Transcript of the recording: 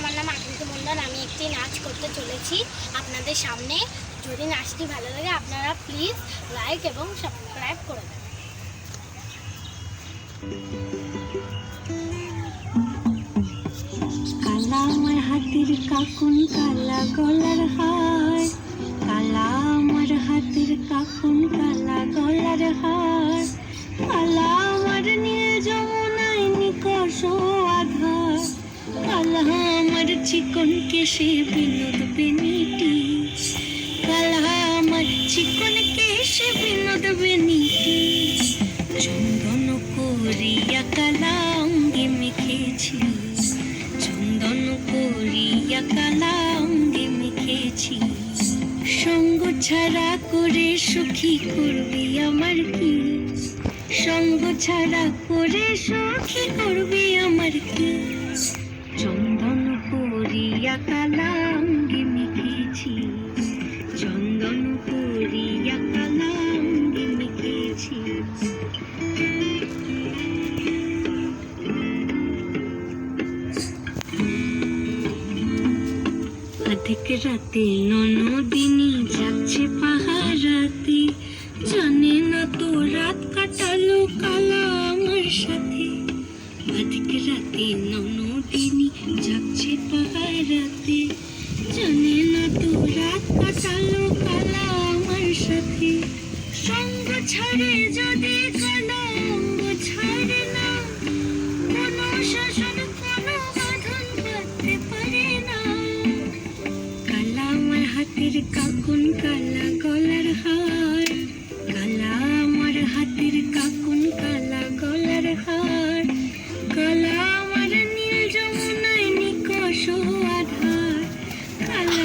আমার নাম আকৃতি মণ্ডল। আমি একটি নাচ করতে চলেছি আপনাদের সামনে। যদি নাচটি ভালো লাগে আপনারা প্লিজ লাইক এবং সাবস্ক্রাইব করে দেন। কালা আমার হাতের কাকুন, কালা গলার হার, কালা আমার হাতের কাকুন, কালা গলার হার, কালা আমার নীল যমুনায় নিকষ আধার, কালা আমার চিকন কেশে বিনোদ বেনিটি, কালা আমার চিকন কেশে বিনোদ বেনিটি, চন্দন করিয়া কালা অঙ্গে মেখেছি, চন্দন করিয়া কালা অঙ্গে মেখেছি, সঙ্গ ছাড়া করে সুখী করবি আমার কি, সঙ্গ ছাড়া করে সুখী করবি আমার কি, চন্দন করিয়া কালা অঙ্গে মেখেছি, চন্দন করিয়া কালা অঙ্গে মেখেছি। অধিক রাতে ননদিনী যাচ্ছে পাহারাতে, জানে না তো রাত কাটালো কালা আমার সাথে, অধিক রাতে ননদিনী যাচ্ছে পাহারাতে, জানে না তো রাত কাটালো কালা আমার সাথে, সঙ্গ ছাড়ে যদি কালা অঙ্গ ছাড়ে না, কোনো শাসন কোনো বাঁধন করতে পারে না, কালা আমার হাতের কাকুন, কালা গলার হার, কালা আমার হাতের কাকুন, কালা গলার হার, কালা আমার নীল যমুনায় নিকষ আধার, কালা